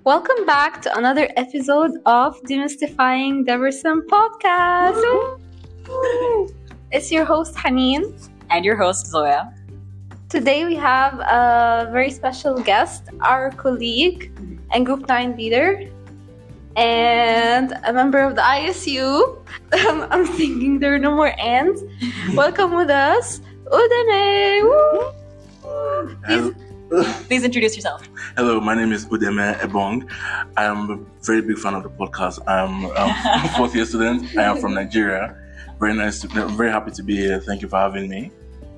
Welcome back to another episode of Demystifying Debrecen podcast. It's your host Haneen. And your host, Zoya. Today we have a very special guest, our colleague and Group 9 leader, and a member of the ISU. I'm thinking there are no more ends. Welcome with us, Udeme. Please introduce yourself. Hello, my name is Udeme Ebong. I am a very big fan of the podcast. I'm a fourth year student. I am from Nigeria. Very nice. I'm very happy to be here. Thank you for having me.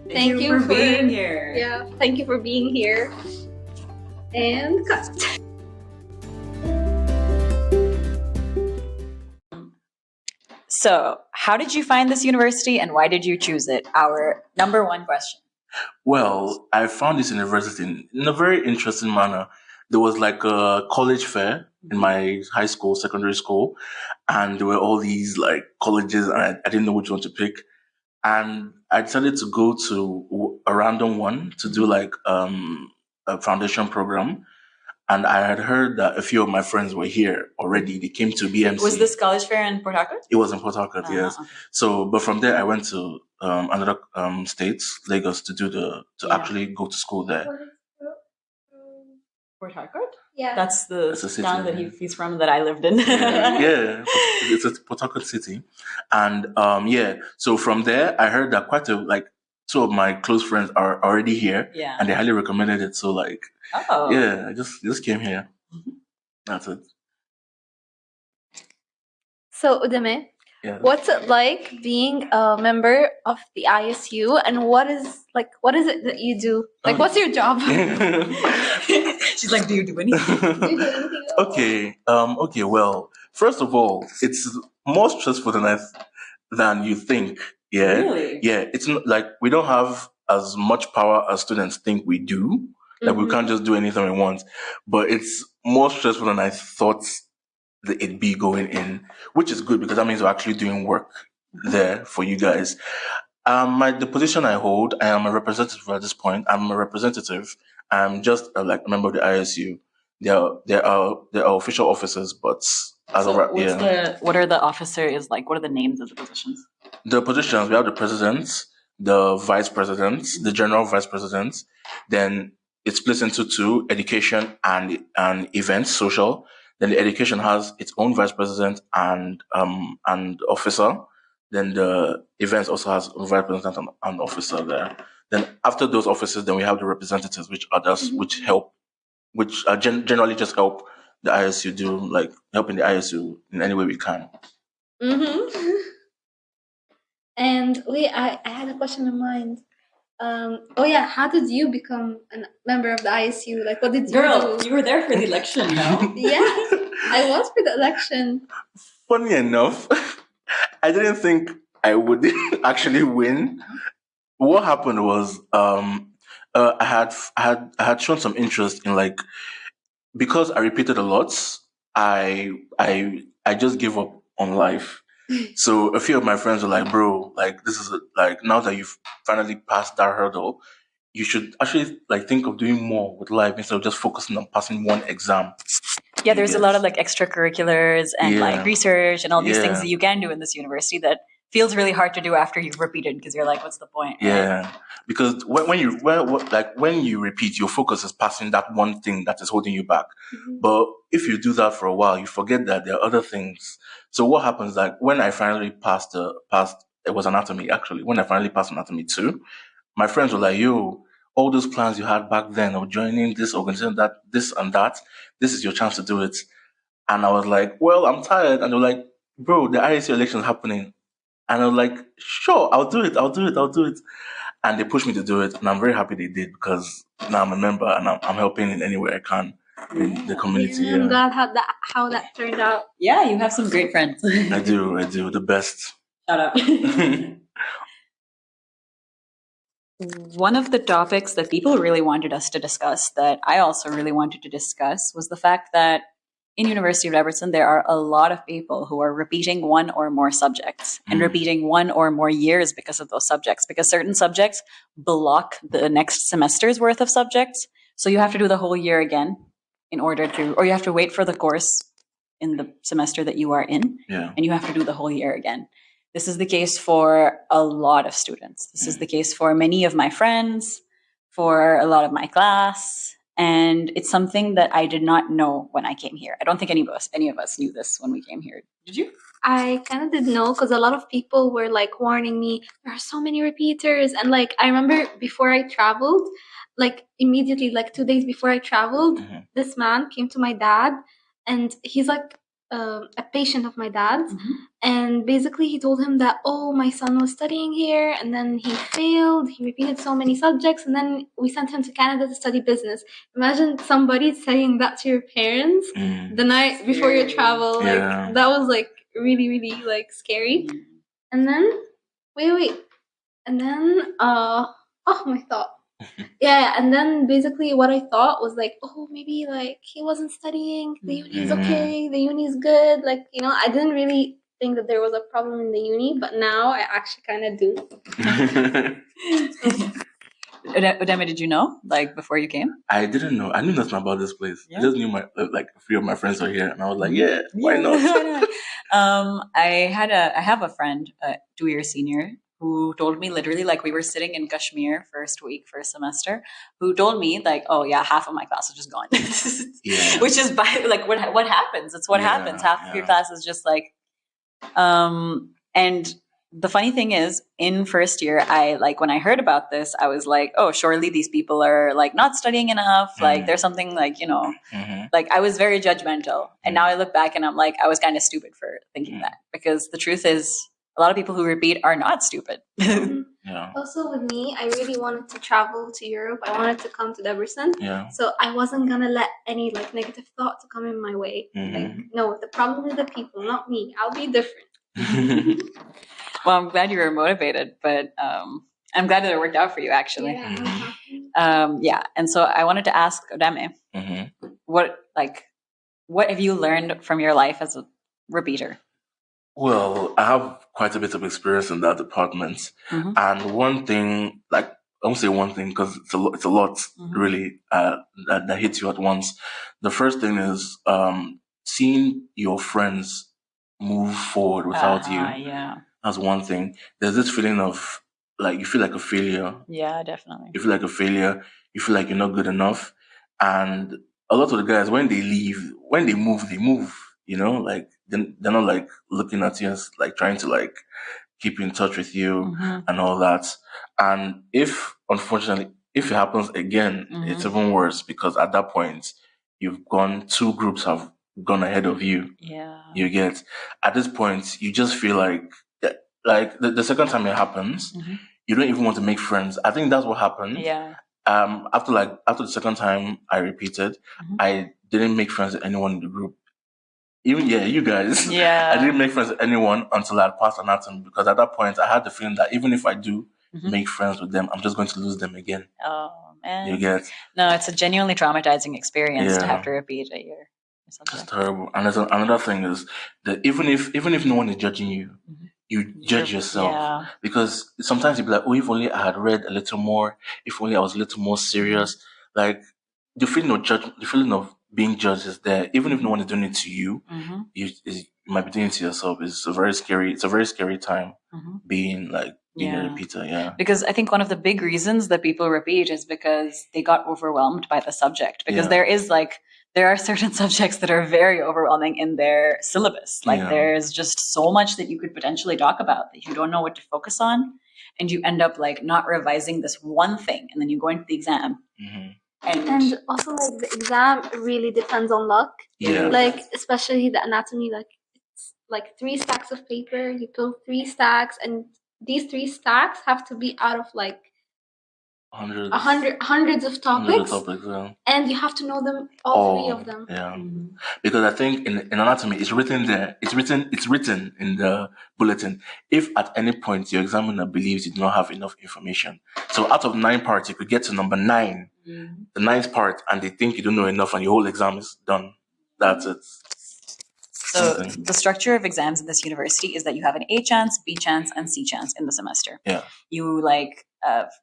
Thank you for being here. Yeah, thank you for being here. And cut. So, how did you find this university and why did you choose it? Our number one question. Well, I found this university in a very interesting manner. There was like a college fair in my high school, secondary school, and there were all these like colleges, and I didn't know which one to pick. And I decided to go to a random one to do like a foundation program. And I had heard that a few of my friends were here already. They came to BMC. Was this college fair in Port Harcourt? It was in Port Harcourt, yes. Okay. So, but from there I went to another states, Lagos, actually go to school there. Port Harcourt? Yeah. That's the It's a city, town that yeah. he's from that I lived in. Yeah, it's a Port Harcourt city, and So from there, I heard that two of my close friends are already here, Yeah. and they highly recommended it. So Oh. yeah, I just came here. That's it. So Udeme, Yeah. what's it like being a member of the ISU, and what is it that you do? Like, what's your job? She's like, do you do anything? Okay. Okay. Well, first of all, it's more stressful than you think. Yeah. Really? Yeah. It's not like we don't have as much power as students think we do. Like we can't just do anything we want. But it's more stressful than I thought that it'd be going in, which is good because that means we're actually doing work there for you guys. The position I hold, I am a representative at this point. I'm a representative. I'm just a member of the ISU. There are official officers, but as So of what are the officers like? What are the names of the positions? the positions, we have the president, the vice president, the general vice president. Then it's split into two: education and events, social. Then the education has its own vice president and officer. Then the events also has a vice president and officer there. Then after those officers, then we have the representatives, which generally just help the ISU do helping the ISU in any way we can. Mm-hmm. And wait, I had a question in mind. How did you become a member of the ISU? Like, what did you Girl, do? you were there for the election, no? Yeah, I was for the election. Funny enough, I didn't think I would actually win. What happened was I had shown some interest in because I repeated a lot. I just gave up on life. So a few of my friends were like, "Bro, this is now that you've finally passed that hurdle, you should actually think of doing more with life instead of just focusing on passing one exam." Yeah, there's a Yes. lot of extracurriculars and Yeah. research and all these things Yeah. that you can do in this university that feels really hard to do after you've repeated because you're like, what's the point? Yeah, because when you repeat, your focus is passing that one thing that is holding you back. But if you do that for a while, you forget that there are other things. So what happens? When I finally passed, it was anatomy actually. When I finally passed anatomy 2, my friends were like, "Yo, all those plans you had back then of joining this organization, that this and that, this is your chance to do it." And I was like, "Well, I'm tired." And they were like, "Bro, the ISU election is happening." And I was like, "Sure, I'll do it. And they pushed me to do it. And I'm very happy they did because now I'm a member and I'm helping in any way I can in the community. I'm Yeah. glad how that turned out. Yeah, you have some great friends. I do. The best. Shut up. One of the topics that people really wanted us to discuss, that I also really wanted to discuss, was the fact that in University of Debrecen, there are a lot of people who are repeating one or more subjects and repeating one or more years because of those subjects, because certain subjects block the next semester's worth of subjects. So you have to do the whole year again in order to, or you have to wait for the course in the semester that you are in, and you have to do the whole year again. This is the case for a lot of students. This is the case for many of my friends, for a lot of my class. And it's something that I did not know when I came here. I don't think any of us knew this when we came here. Did you? I kind of did know because a lot of people were like warning me, there are so many repeaters. And like, I remember before I traveled, like immediately, like 2 days before I traveled, this man came to my dad and he's like a patient of my dad's. And basically he told him that, oh, my son was studying here and then he failed. He repeated so many subjects and then we sent him to Canada to study business. Imagine somebody saying that to your parents the night before your travel. Like that was like really, really like scary. And then wait. And then my thought. And then basically what I thought was like, oh, maybe like he wasn't studying, the uni is okay, the uni is good, like, you know, I didn't really think that there was a problem in the uni, but now I actually kind of do. Udeme, did you know, like, before you came? I didn't know. I knew nothing about this place. I just knew like a few of my friends are here, and I was like, why not? I have a friend, 2 year senior, who told me literally, like, we were sitting in Kashmir first semester, who told me like, oh yeah, half of my class is just gone. Which is like what happens. It's what happens. Half of your class is just like, and the funny thing is, in first year, I like when I heard about this, I was like, oh, surely these people are like not studying enough. Like there's something like, you know, like I was very judgmental. And now I look back and I'm like, I was kind of stupid for thinking that, because the truth is a lot of people who repeat are not stupid. Also with me, I really wanted to travel to Europe. I wanted to come to Debrecen. So I wasn't going to let any like negative thought to come in my way. Like, no, the problem is the people, not me. I'll be different. Well, I'm glad you were motivated, but I'm glad that it worked out for you, actually. And so I wanted to ask Udeme, what have you learned from your life as a repeater? Well, I have quite a bit of experience in that department, and one thing, like I won't say one thing because it's a lot really that hits you at once. The first thing is seeing your friends move forward without you. That's one thing. There's this feeling of like you feel like a failure. Yeah, definitely. You feel like a failure. You feel like you're not good enough. And a lot of the guys, when they leave, when they move, you know, like they're not like looking at you as like trying to like keep in touch with you and all that. And unfortunately, if it happens again, it's even worse because at that point, two groups have gone ahead of you. You get, at this point, you just feel like the second time it happens, you don't even want to make friends. I think that's what happened. After the second time I repeated, I didn't make friends with anyone in the group. Even you guys. I didn't make friends with anyone until I passed anatomy, because at that point I had the feeling that even if I do make friends with them, I'm just going to lose them again. Oh man. You get? No, it's a genuinely traumatizing experience to have to repeat a year. It's terrible. And there's another thing is that even if no one is judging you, you judge yourself, because sometimes you'll be like, oh, if only I had read a little more, if only I was a little more serious. Like the feeling of being judged is there, even if no one is doing it to you. You might be doing it to yourself. It's a very scary time being a repeater. Because I think one of the big reasons that people repeat is because they got overwhelmed by the subject. Because there are certain subjects that are very overwhelming in their syllabus. Like there's just so much that you could potentially talk about that you don't know what to focus on. And you end up like not revising this one thing. And then you go into the exam. And also like the exam really depends on luck. Like especially the anatomy, like it's like 3 stacks of paper. You pull 3 stacks and these 3 stacks have to be out of like hundreds of topics, and you have to know them, all 3 of them. Because I think in anatomy it's written there. It's written in the bulletin. If at any point your examiner believes you do not have enough information, so out of 9 parts you could get to number 9, the 9th part, and they think you don't know enough, and your whole exam is done. That's it. So the structure of exams in this university is that you have an A chance, B chance, and C chance in the semester. You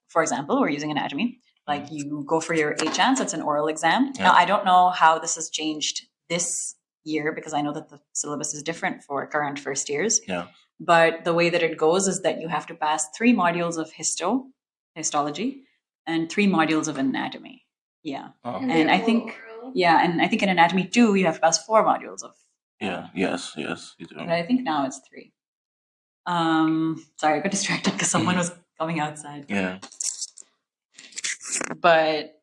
for example, we're using anatomy. Like you go for your 8 chance, it's an oral exam. Now, I don't know how this has changed this year because I know that the syllabus is different for current first years. Yeah. But the way that it goes is that you have to pass 3 modules of histology, and 3 modules of anatomy. Yeah. And I think, and I think in anatomy too, you have to pass 4 modules of. Yes, you do. But I think now it's 3. Sorry, I got distracted because someone was coming outside. Yeah. But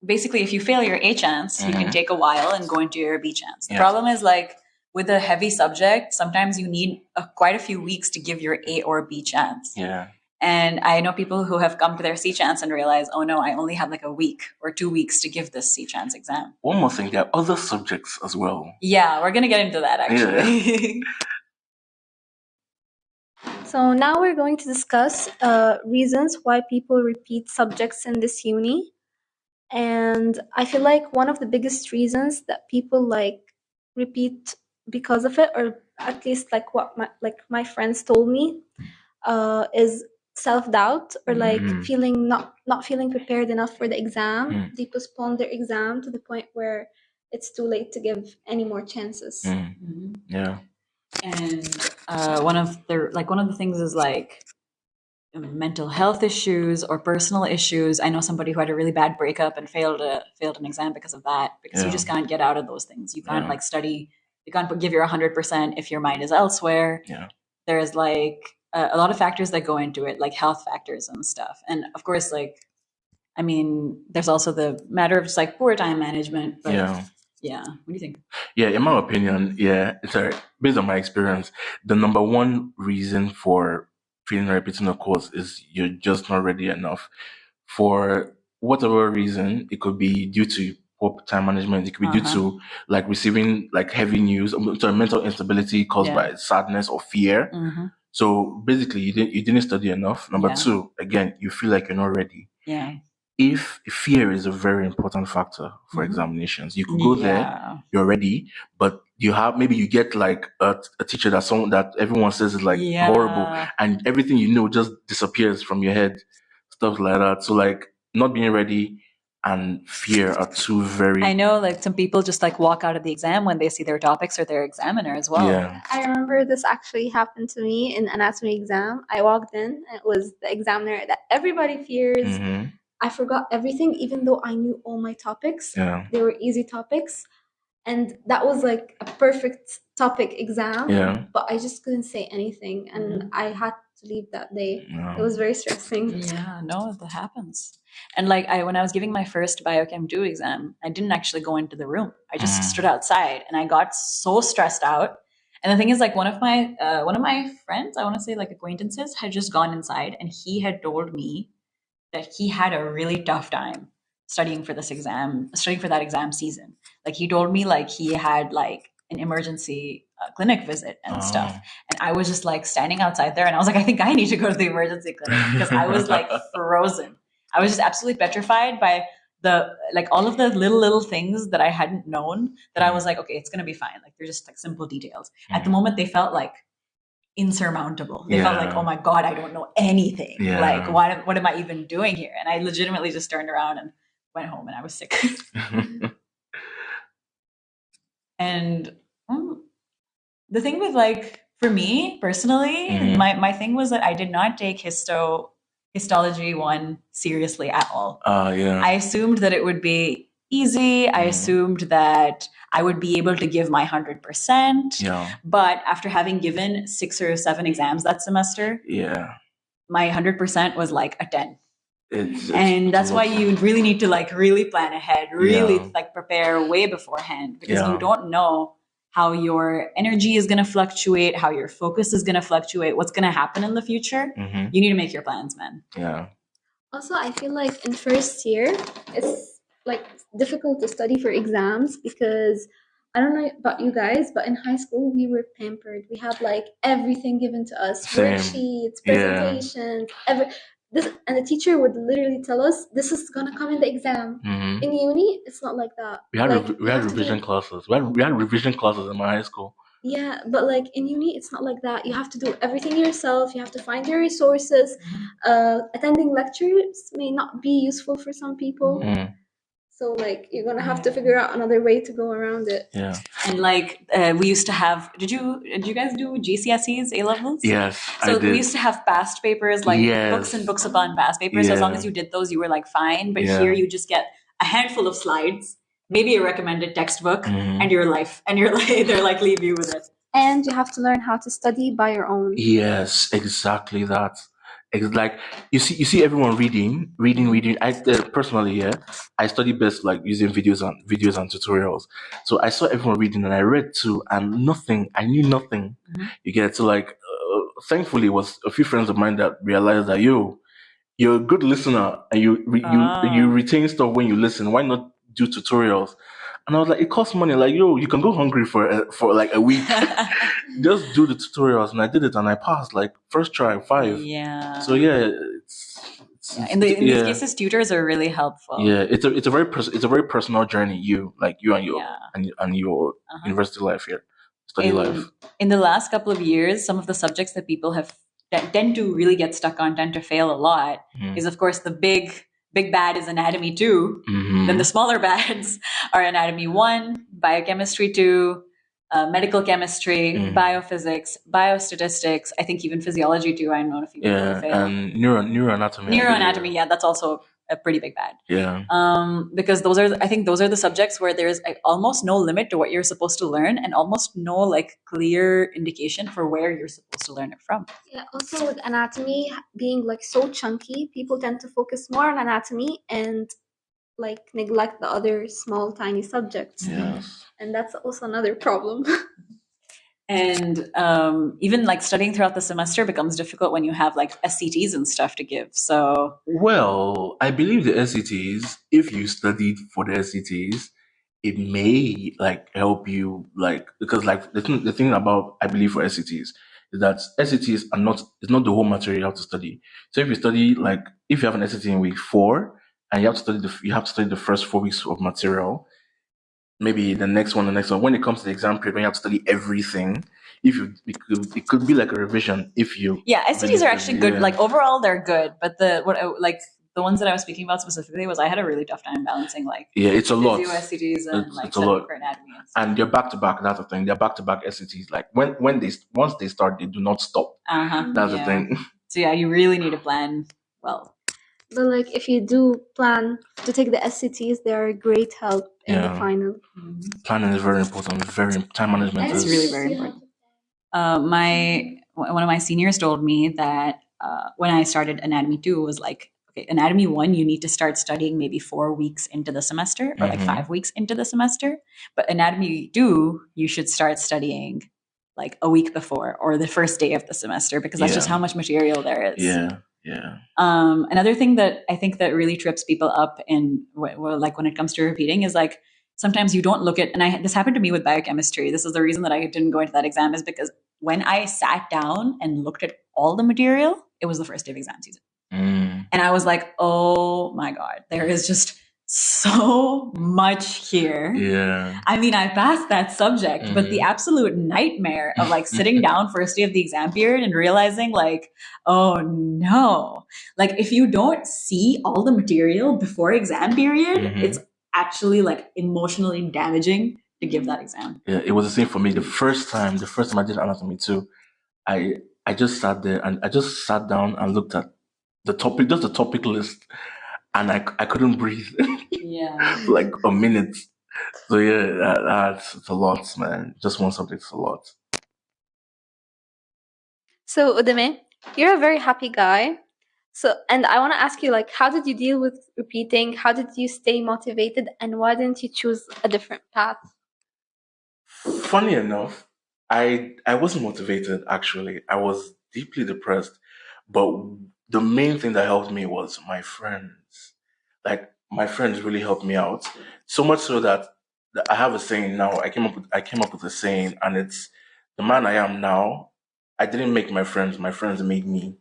basically, if you fail your A chance, you can take a while and go into your B chance. The problem is, like, with a heavy subject, sometimes you need quite a few weeks to give your A or B chance. Yeah. And I know people who have come to their C chance and realize, oh no, I only had like a week or 2 weeks to give this C chance exam. One more thing, there are other subjects as well. Yeah, we're going to get into that actually. So now we're going to discuss reasons why people repeat subjects in this uni. And I feel like one of the biggest reasons that people like repeat because of it, or at least like what my friends told me, is self-doubt, or like feeling not feeling prepared enough for the exam. They postpone their exam to the point where it's too late to give any more chances. Yeah. And one of the things is like mental health issues or personal issues. I know somebody who had a really bad breakup and failed an exam because of that, because you just can't get out of those things. You can't like study, you can't give your 100% if your mind is elsewhere. Yeah. There's like a lot of factors that go into it, like health factors and stuff. And of course, like, I mean, there's also the matter of just like poor time management. But yeah. What do you think? Yeah, in my opinion, based on my experience, the number one reason for failing or repeating a course is you're just not ready enough. For whatever reason, it could be due to poor time management. It could be due to like receiving like heavy news, mental instability caused by sadness or fear. So basically, you didn't study enough. Number 2, again, you feel like you're not ready. Yeah. If fear is a very important factor for examinations, you could go there, you're ready, but you get like a teacher that everyone says is like horrible, and everything just disappears from your head, stuff like that. So like not being ready and fear are two very. I know, like some people just like walk out of the exam when they see their topics or their examiner as well. Yeah. I remember this actually happened to me in anatomy exam. I walked in, it was the examiner that everybody fears. I forgot everything, even though I knew all my topics. Yeah. They were easy topics. And that was like a perfect topic exam. Yeah. But I just couldn't say anything. And I had to leave that day. It was very stressing. Yeah, no, that happens. And like when I was giving my first Biochem 2 exam, I didn't actually go into the room. I just stood outside and I got so stressed out. And the thing is, like one of my friends, I want to say like acquaintances, had just gone inside and he had told me that he had a really tough time studying for that exam season. Like he told me like he had like an emergency clinic visit and stuff. And I was just like standing outside there and I was like, I think I need to go to the emergency clinic because I was like frozen. I was just absolutely petrified by all of the little things that I hadn't known that I was like, okay, it's going to be fine. Like they're just like simple details. At the moment they felt like insurmountable. They felt like, oh my God, I don't know anything. Yeah. Like, what am I even doing here? And I legitimately just turned around and went home and I was sick. And the thing with like, for me personally, my thing was that I did not take histology 1 seriously at all. I assumed that it would be easy. I assumed that I would be able to give my 100%. Yeah. But after having given 6 or 7 exams that semester, my 100% was like a 10. And that's why you really need to like really plan ahead, really like prepare way beforehand, because you don't know how your energy is going to fluctuate, how your focus is going to fluctuate, what's going to happen in the future. You need to make your plans, man. Yeah. Also, I feel like in first year, it's like difficult to study for exams because I don't know about you guys, but in high school we were pampered. We had like everything given to us, worksheets, presentations, and the teacher would literally tell us this is gonna come in the exam. In uni, it's not like that. We had revision classes. We had revision classes in my high school. Yeah, but like in uni, it's not like that. You have to do everything yourself. You have to find your resources. Attending lectures may not be useful for some people. So like you're gonna have to figure out another way to go around it. Yeah. And like we used to have, did you guys do GCSEs, A levels? Yes, So I did. we used to have past papers, like books and books upon past papers. As long as you did those, you were like fine. But here you just get a handful of slides, maybe a recommended textbook, and your life, and you're like, they're like, leave you with it. And you have to learn how to study by your own. Yes, exactly that. It's like you see everyone reading. I personally, I study best like using videos and tutorials. So I saw everyone reading and I read too, and nothing. I knew nothing. You get to like. Thankfully, it was a few friends of mine that realized that you're a good listener and you retain stuff when you listen. Why not do tutorials? And I was like, it costs money. Like, you can go hungry for like a week. Just do the tutorials, and I did it, and I passed like first try 5. Yeah. So yeah, in these cases, tutors are really helpful. Yeah, it's a very personal journey. You and your university life here, study life. In the last couple of years, some of the subjects that people have tend to really get stuck on, tend to fail a lot, is of course the big bad is anatomy 2. Then the smaller bads are anatomy 1, biochemistry 2, medical chemistry, biophysics, biostatistics, I think even physiology too. I know a few people who fail. And neuroanatomy. Neuroanatomy, yeah, that's also a pretty big bad. Yeah. Because those are the subjects where there's almost no limit to what you're supposed to learn and almost no like clear indication for where you're supposed to learn it from. Yeah, also with anatomy being like so chunky, people tend to focus more on anatomy and like neglect the other small tiny subjects. Yes. And that's also another problem. And even like studying throughout the semester becomes difficult when you have like SCTs and stuff to give. So, well, I believe the SCTs, if you studied for the SCTs, it may like help you, like, because like the thing about, I believe, for SCTs is that SCTs it's not the whole material you have to study. So if you study, like, if you have an SCT in week 4 and you have to study the first 4 weeks of material, maybe the next one. When it comes to the exam period, when you have to study everything, it could be like a revision. If you SCTs are actually good. Like overall, they're good. But the ones that I was speaking about specifically was I had a really tough time balancing it's a lot. SCTs and it's a lot for anatomy. And they're back to back. That's the thing. They're back to back SCTs. Like once they start, they do not stop. That's the thing. So yeah, you really need to plan well. But like if you do plan to take the SCTs, they are a great help in the final. Planning is very important. Time management is really very important. One of my seniors told me that when I started anatomy 2 was like, okay, anatomy 1 you need to start studying maybe 4 weeks into the semester or like 5 weeks into the semester, but anatomy 2 you should start studying like a week before or the first day of the semester, because that's just how much material there is. Yeah. Another thing that I think that really trips people up in like when it comes to repeating is like sometimes you don't look at, and this happened to me with biochemistry. This is the reason that I didn't go into that exam, is because when I sat down and looked at all the material, it was the first day of exam season. And I was like, oh my God, there is just so much here. Yeah. I mean, I passed that subject, but the absolute nightmare of like sitting down first day of the exam period and realizing like, oh no, like if you don't see all the material before exam period, it's actually like emotionally damaging to give that exam. Yeah, it was the same for me. The first time I did anatomy 2, I just sat there and I just sat down and looked at the topic list, and I couldn't breathe. Yeah. Like a minute. So yeah, that's a lot, man. Just one subject is a lot. So Udeme, you're a very happy guy. So, and I want to ask you, like, how did you deal with repeating? How did you stay motivated? And why didn't you choose a different path? Funny enough, I wasn't motivated, actually. I was deeply depressed. But the main thing that helped me was my friends. Like, my friends really helped me out. So much so that I have a saying now. I came up with a saying, and it's, the man I am now, I didn't make my friends made me.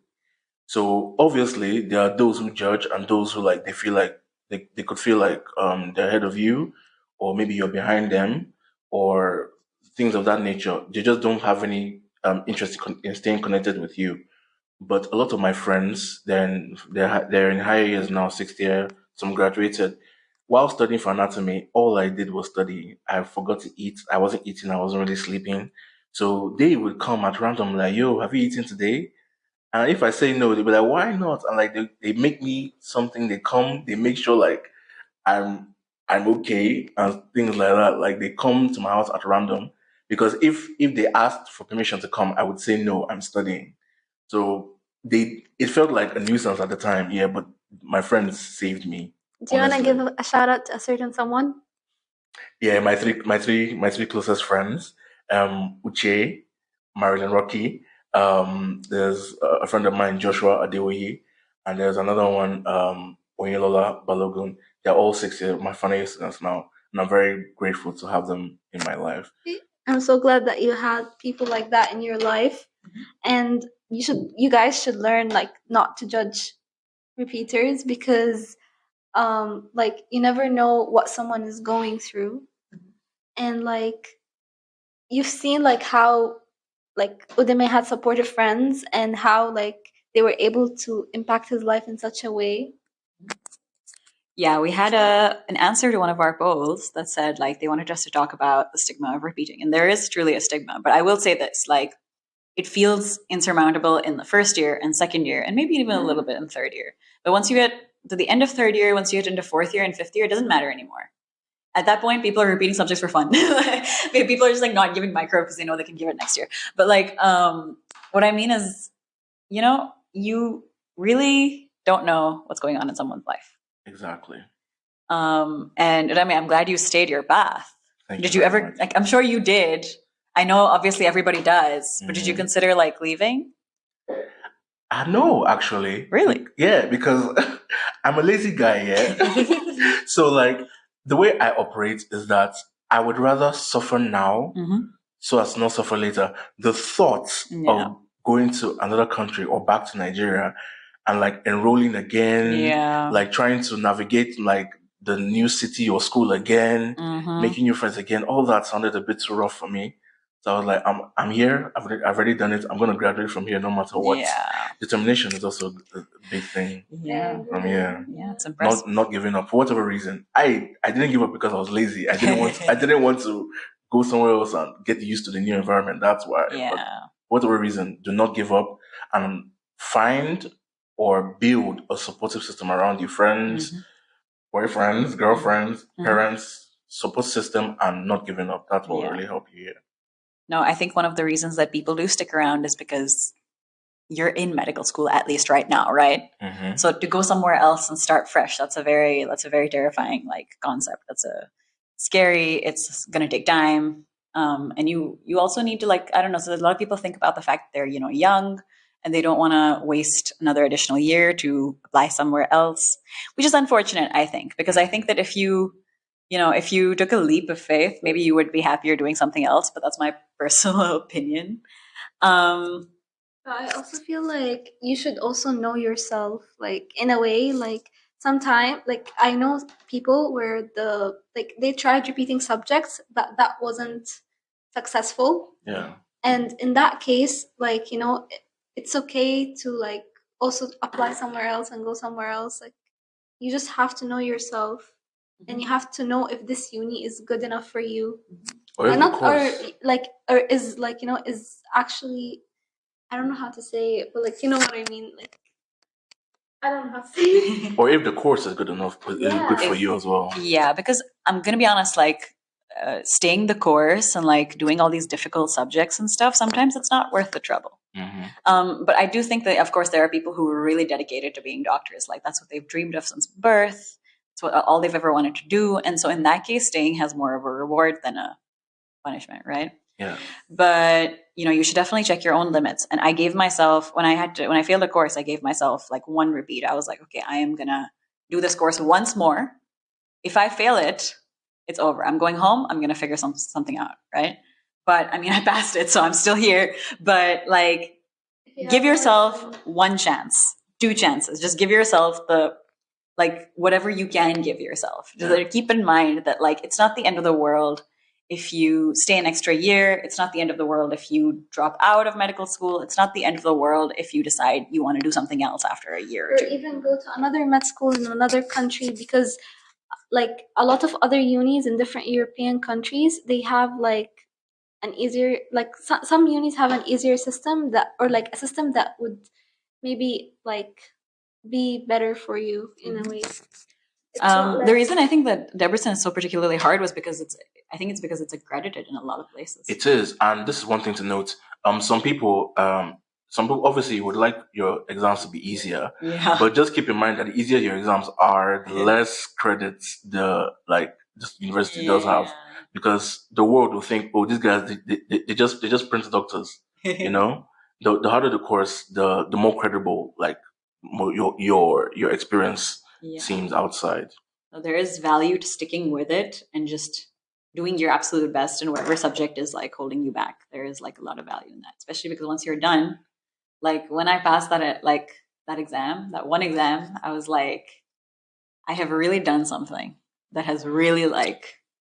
So obviously there are those who judge and those who like, they feel like they could feel like they're ahead of you, or maybe you're behind them, or things of that nature. They just don't have any interest in staying connected with you. But a lot of my friends, they're in higher years now, sixth year. Some graduated. While studying for anatomy, all I did was study. I forgot to eat. I wasn't eating. I wasn't really sleeping. So they would come at random, like, "Yo, have you eaten today?" And if I say no, they'll be like, "Why not?" And like they make me something. They come. They make sure like I'm okay and things like that. Like they come to my house at random because if they asked for permission to come, I would say no. I'm studying. So it felt like a nuisance at the time, yeah, but my friends saved me. Do you want to Honestly. give a shout out to a certain someone? Yeah, my three closest friends, Uche, Marilyn Rocky, there's a friend of mine, Joshua Adewoye, and there's another one, Oyinlola Balogun. They're all 6 years, my final students now, and I'm very grateful to have them in my life. I'm so glad that you had people like that in your life, and you guys should learn like not to judge repeaters because like you never know what someone is going through, and like you've seen like how like Udeme had supportive friends and how like they were able to impact his life in such a way. Yeah, we had an answer to one of our polls that said like they wanted us to talk about the stigma of repeating, and there is truly a stigma. But I will say this: like, it feels insurmountable in the first year and second year, and maybe even a little bit in third year. But once you get to the end of third year, once you get into fourth year and fifth year, it doesn't matter anymore. At that point, people are repeating subjects for fun. People are just like not giving micro because they know they can give it next year. But like, what I mean is, you really don't know what's going on in someone's life. Exactly. And I mean, I'm glad you stayed your path. Thank Did you you very ever, much. like, I'm sure you did. I know obviously everybody does, but did you consider like leaving? I know, actually. Really? Yeah, because I'm a lazy guy, yeah. So like the way I operate is that I would rather suffer now so as not suffer later. The thought of going to another country or back to Nigeria and like enrolling again, like trying to navigate like the new city or school again, making new friends again, all that sounded a bit too rough for me. So I was like, I'm here. I've already done it. I'm going to graduate from here no matter what. Yeah. Determination is also a big thing. Yeah. From here. Yeah, it's impressive. Not giving up for whatever reason. I didn't give up because I was lazy. I didn't want to go somewhere else and get used to the new environment. That's why. Yeah. But for whatever reason, do not give up and find or build a supportive system around you. Friends, boyfriends, girlfriends, parents, support system, and not giving up. That will really help you here. No, I think one of the reasons that people do stick around is because you're in medical school, at least right now, right? So to go somewhere else and start fresh, that's a very terrifying like concept. That's a scary. It's going to take time, and you also need to like, I don't know. So a lot of people think about the fact that they're young and they don't want to waste another additional year to apply somewhere else, which is unfortunate, I think, because I think that if you took a leap of faith, maybe you would be happier doing something else. But that's my personal opinion. I also feel like you should also know yourself, like in a way, like sometimes, like I know people where they tried repeating subjects, but that wasn't successful. Yeah. And in that case, like, it's okay to like also apply somewhere else and go somewhere else. Like you just have to know yourself and you have to know if this uni is good enough for you. Or is actually, I don't know how to say it, but like, you know what I mean? Like, I don't know how to say it. Or if the course is good enough, but it's good for you as well. Yeah, because I'm going to be honest, like staying the course and like doing all these difficult subjects and stuff, sometimes it's not worth the trouble. But I do think that, of course, there are people who are really dedicated to being doctors. Like that's what they've dreamed of since birth. It's what all they've ever wanted to do. And so in that case, staying has more of a reward than a punishment, right? Yeah. But you should definitely check your own limits. And I gave myself, when I failed a course, I gave myself like one repeat. I was like, okay, I am gonna do this course once more. If I fail it, it's over. I'm going home. I'm gonna figure something out, right? But I mean, I passed it, so I'm still here. But like, give yourself one chance, 2 chances. Just give yourself whatever you can give yourself. Just keep in mind that like it's not the end of the world if you stay an extra year, it's not the end of the world. If you drop out of medical school, it's not the end of the world if you decide you want to do something else after a year or Or two. even go to another med school in another country, because like a lot of other unis in different European countries, they have like an easier, like some unis have an easier system that, or like a system that would maybe like be better for you in a way. The reason I think that Debrecen is so particularly hard was because it's accredited in a lot of places. It is, and this is one thing to note. Some people obviously would like your exams to be easier, Yeah. but just keep in mind that the easier your exams are, the less credits this university does have, because the world will think, oh, these guys they just print doctors, you know. The harder the course, the more credible your experience seems outside. So there is value to sticking with it and just doing your absolute best in whatever subject is like holding you back. There is like a lot of value in that, especially because once you're done, like when I passed that one exam, I was like, I have really done something that has really like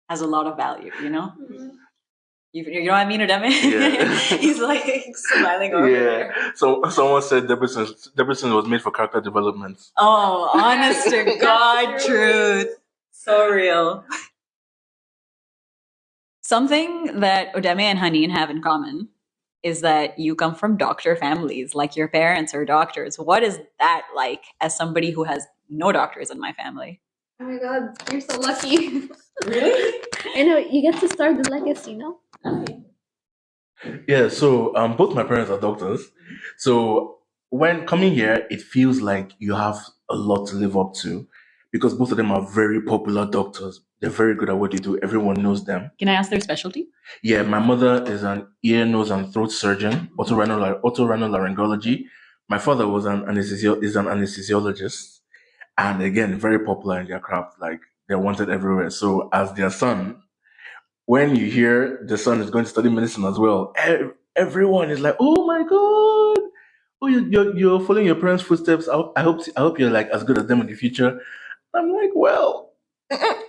has a lot of value, you know? Mm-hmm. You know what I mean, Udeme? Yeah. He's like smiling over there. So someone said Debrecen was made for character development. Oh, honest to God, truth. So real. Something that Udeme and Haneen have in common is that you come from doctor families, like your parents are doctors. What is that like as somebody who has no doctors in my family? Oh my God, you're so lucky. Really? I know, you get to start the legacy, no? Yeah, so both my parents are doctors. So when coming here, it feels like you have a lot to live up to, because both of them are very popular doctors. They're very good at what they do. Everyone knows them. Can I ask their specialty? Yeah, my mother is an ear, nose, and throat surgeon, otorhinolaryngology. My father was an anesthesiologist, and again, very popular in their craft. Like they're wanted everywhere. So as their son, when you hear the son is going to study medicine as well, everyone is like, "Oh my god! Oh, you're following your parents' footsteps. I hope you're like as good as them in the future." I'm like, well,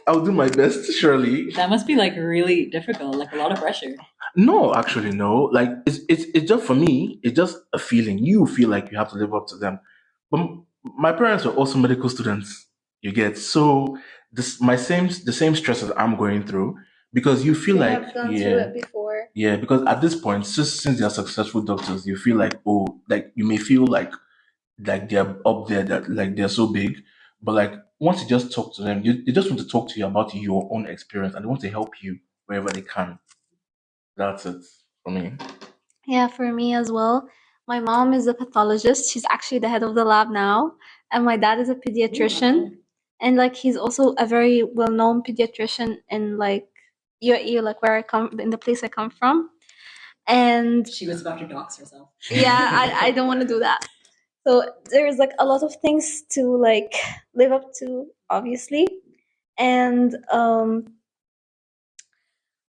I'll do my best, surely. That must be like really difficult, like a lot of pressure. No, actually, no. Like it's just for me. It's just a feeling. You feel like you have to live up to them. But my parents were also medical students. You get so the same stresses I'm going through, because you feel You like have gone through it before. yeah, because at this point, since they are successful doctors, you feel like, oh, like you may feel like they're up there, that like they're so big, but like once you just talk to them, they just want to talk to you about your own experience, and they want to help you wherever they can. That's it for me. Yeah, for me as well. My mom is a pathologist. She's actually the head of the lab now. And my dad is a pediatrician. And like he's also a very well-known pediatrician in like UAE, like where I come, in the place I come from. And She was about to dox herself. yeah, I don't want to do that. So there's like a lot of things to like live up to, obviously. And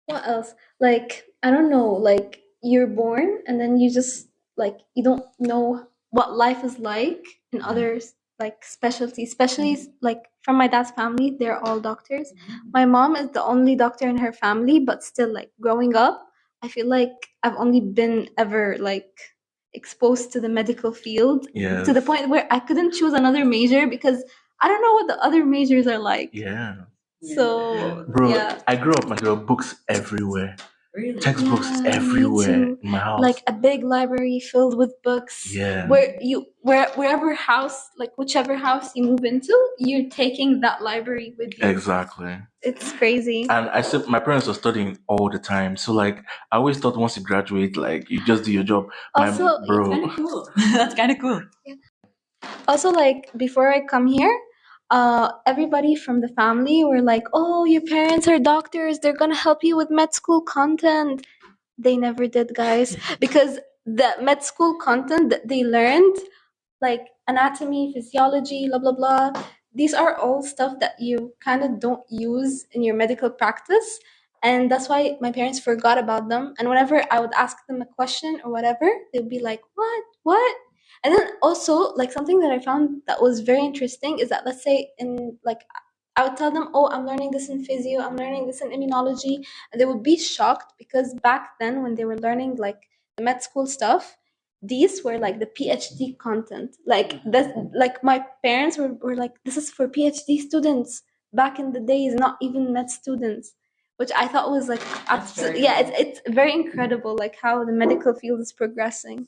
what else? Like, I don't know, like you're born and then you just like you don't know what life is like in others like specialties, especially like from my dad's family, they're all doctors. My mom is the only doctor in her family, but still like growing up, I feel like I've only been ever like exposed to the medical field Yes. to the point where I couldn't choose another major because I don't know what the other majors are like. Yeah. So Bro, yeah. I grew up and there were books everywhere. Really? Textbooks Yeah, me everywhere too. in my house. Like a big library filled with books. Yeah. Wherever house, like whichever house you move into, you're taking that library with you. Exactly. It's crazy. And I said my parents were studying all the time. So like I always thought once you graduate, like you just do your job. Also, bro. Kind of cool. That's kind of cool. Also, like before I come here, everybody from the family were like, "Oh, your parents are doctors. They're gonna help you with med school content." They never did, guys, because the med school content that they learned, like anatomy, physiology, blah blah blah, these are all stuff that you kind of don't use in your medical practice, and that's why my parents forgot about them. And whenever I would ask them a question or whatever, they'd be like, what?" And then also, like something that I found that was very interesting is that, let's say in like I would tell them, oh, I'm learning this in physio, I'm learning this in immunology. And they would be shocked because back then, when they were learning like the med school stuff, these were like the PhD content. Like this, like my parents were like, this is for PhD students back in the days, not even med students, which I thought was like, yeah, it's very incredible, like how the medical field is progressing.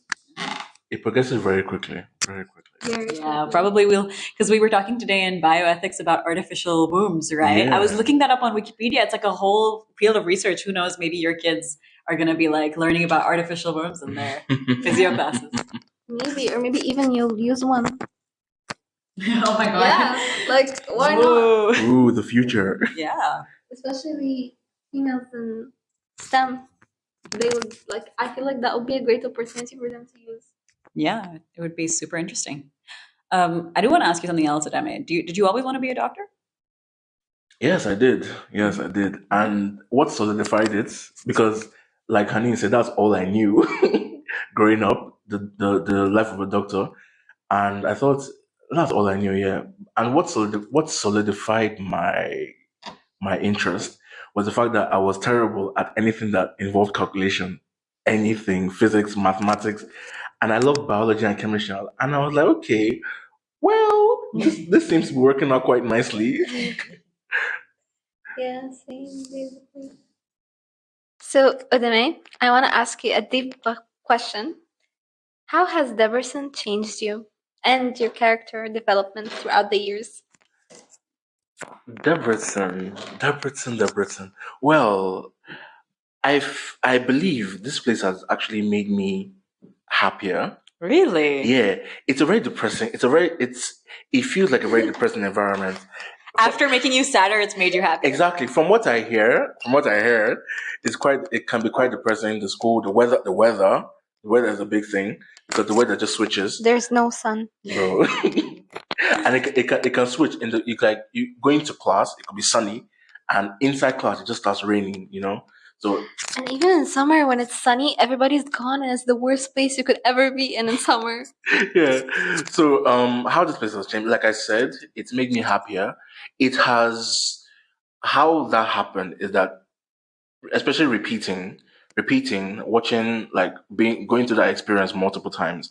It progresses very quickly, very quickly. Yeah, probably we'll, because we were talking today in bioethics about artificial wombs, right? Yeah. I was looking that up on Wikipedia. It's like a whole field of research. Who knows? Maybe your kids are going to be like learning about artificial wombs in their physio classes. Maybe, or maybe even you'll use one. Oh my god. Yeah, like why not? Ooh, the future. Yeah. Especially females in STEM, they would like. I feel like that would be a great opportunity for them to use. Yeah, it would be super interesting. I do want to ask you something else, Udeme. Did you always want to be a doctor? Yes, I did. Yes, I did. And what solidified it? Because, like Hanin said, that's all I knew growing up, the life of a doctor. And I thought that's all I knew. Yeah. And what solidified my interest was the fact that I was terrible at anything that involved calculation, anything, physics, mathematics, and I loved biology and chemistry. And I was like, okay, well, this seems to be working out quite nicely. Yeah, same basically. So, Udeme, I want to ask you a deep question. How has Debrecen changed you and your character development throughout the years? Debrecen. Well, I believe this place has actually made me happier. Really? Yeah, it's a very depressing. It feels like a very depressing environment. After making you sadder, it's made you happy. Exactly. From what I hear, it can be quite depressing. The school, the weather is a big thing because the weather just switches, There's no sun. bro. And it can switch in the you going to class, it could be sunny, and inside class it just starts raining. So And even in summer, when it's sunny, everybody's gone, and it's the worst place you could ever be in summer. yeah. So how this place has changed, like I said, it's made me happier. It has how that happened is that especially repeating, watching, like going through that experience multiple times.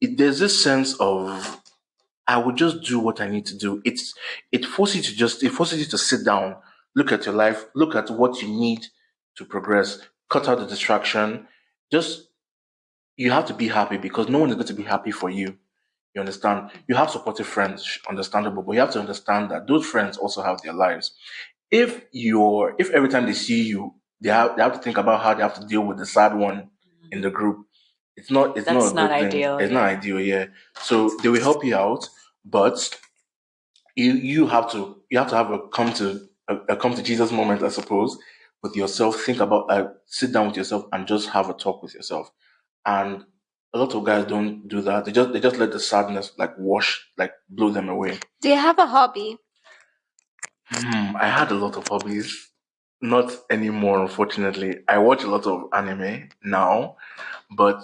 There's this sense of I would just do what I need to do. It forces you to sit down, look at your life, look at what you need to progress, cut out the distraction. Just you have to be happy because no one is going to be happy for you. You understand? You have supportive friends, understandable, but you have to understand that those friends also have their lives. If every time they see you, they have to think about how they have to deal with the sad one in the group. It's That's not a not good thing. ideal, It's yeah. not ideal, yeah. So they will help you out, but you have to have a come to Jesus moment, I suppose, with yourself. Think about sit down with yourself and just have a talk with yourself. And a lot of guys don't do that. They just let the sadness blow them away. Do you have a hobby? I had a lot of hobbies. Not anymore, unfortunately. I watch a lot of anime now, but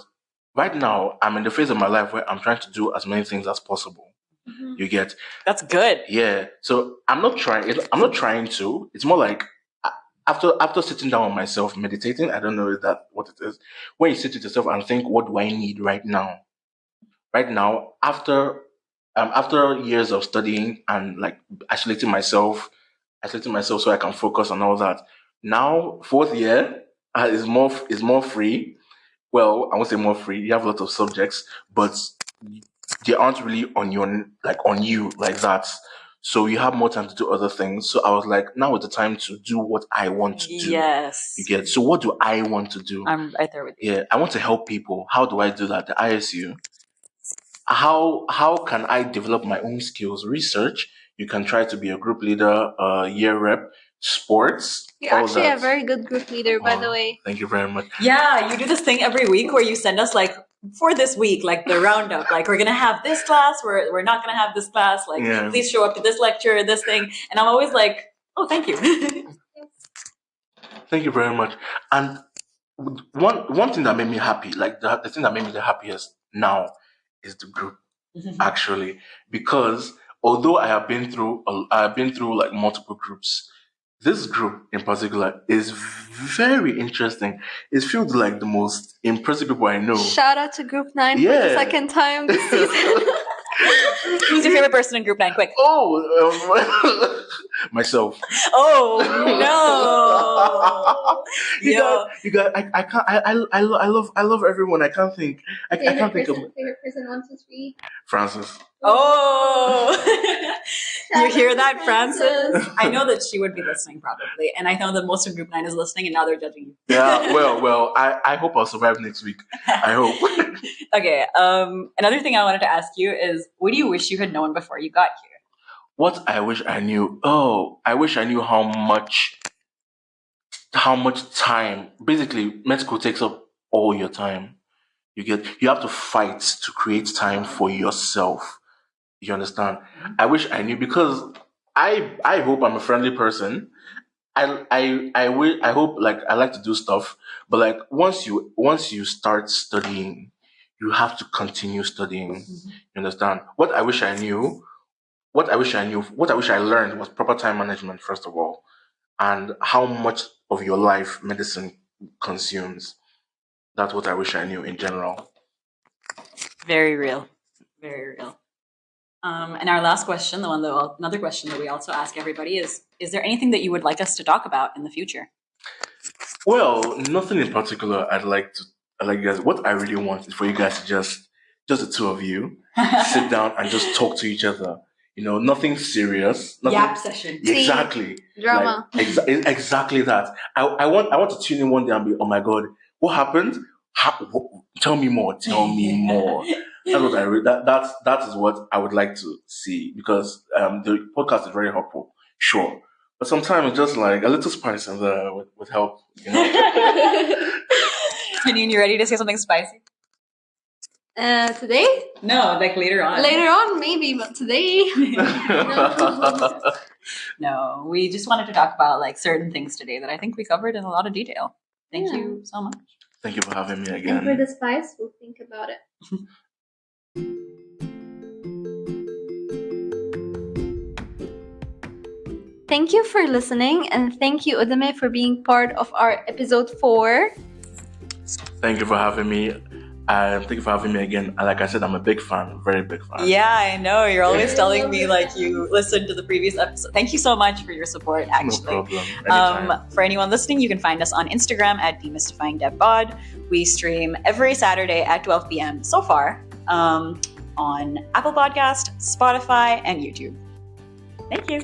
right now I'm in the phase of my life where I'm trying to do as many things as possible. Mm-hmm. You get? That's good. Yeah. So I'm not trying. I'm not trying to. It's more like after sitting down with myself, meditating. I don't know if that what it is. When you sit with yourself and think, what do I need right now? Right now, after years of studying and like isolating myself so I can focus on all that. Now, fourth year is more free. Well, I won't say more free. You have a lot of subjects, but they aren't really on you like that. So you have more time to do other things. So I was like, now is the time to do what I want to do. Yes. You get? So what do I want to do? I'm right there with you. Yeah, I want to help people. How do I do that? The ISU. How can I develop my own skills? Research. You can try to be a group leader, year rep, sports. You're all actually that. a very good group leader, by the Oh, way. Thank you very much. Yeah, you do this thing every week where you send us like for this week, like the roundup, like we're gonna have this class, we're not gonna have this class, like Yeah. please show up to this lecture, this thing, and I'm always like, oh, thank you. Thank you very much. And one thing that made me happy, like the thing that made me the happiest now, is the group. Actually, because although I have been through like multiple groups. This group in particular is very interesting. It's filled with like the most impressive people I know. Shout out to Group 9 for the Yeah. second time this season. Who's your favorite person in Group 9? Quick. Oh, myself. Oh, no. You got. I love everyone. I can't think. I can't think of Favorite person 1, 2, 3. Francis. Oh. You hear that, Francis. Francis? I know that she would be listening probably. And I know that most of Group 9 is listening and now they're judging you. Yeah. Well. I hope I'll survive next week. I hope. Okay. Another thing I wanted to ask you is, what do you wish you had known before you got here? What I wish I knew. Oh, I wish I knew how much time. Basically, med school takes up all your time. You have to fight to create time for yourself. You understand? I wish I knew because I hope I'm a friendly person. I hope like I like to do stuff, but like once you start studying, you have to continue studying. You understand? What I wish I learned was proper time management, first of all, and how much of your life medicine consumes. That's what I wish I knew in general. Very real. Very real. And our last question, another question that we also ask everybody is there anything that you would like us to talk about in the future? Well, nothing in particular. I like you guys. What I really want is for you guys to just the two of you, sit down and just talk to each other. You know, nothing serious. Nothing, Yap session. Exactly. Drama. Like, exactly that. I want to tune in one day and be, oh my God, what happened? Tell me more. Tell me more. That's what that is what I would like to see because the podcast is very helpful, sure, but sometimes it's just like a little spice in there would help, you know. Janine, you ready to say something spicy? Today? No, like later on. Later on, maybe, but today. No, we just wanted to talk about like certain things today that I think we covered in a lot of detail. Thank you so much. Thank you for having me And again. for the spice, we'll think about it. Thank you for listening, and thank you, Udeme, for being part of our episode 4. Thank you for having me. Thank you for having me again. And like I said, I'm a big fan, very big fan. Yeah, I know. You're always telling me like you listened to the previous episode. Thank you so much for your support, actually. No problem. Anytime. For anyone listening, you can find us on Instagram at demystifyingdebbpod. We stream every Saturday at 12 p.m. so far on Apple Podcast, Spotify, and YouTube. Thank you.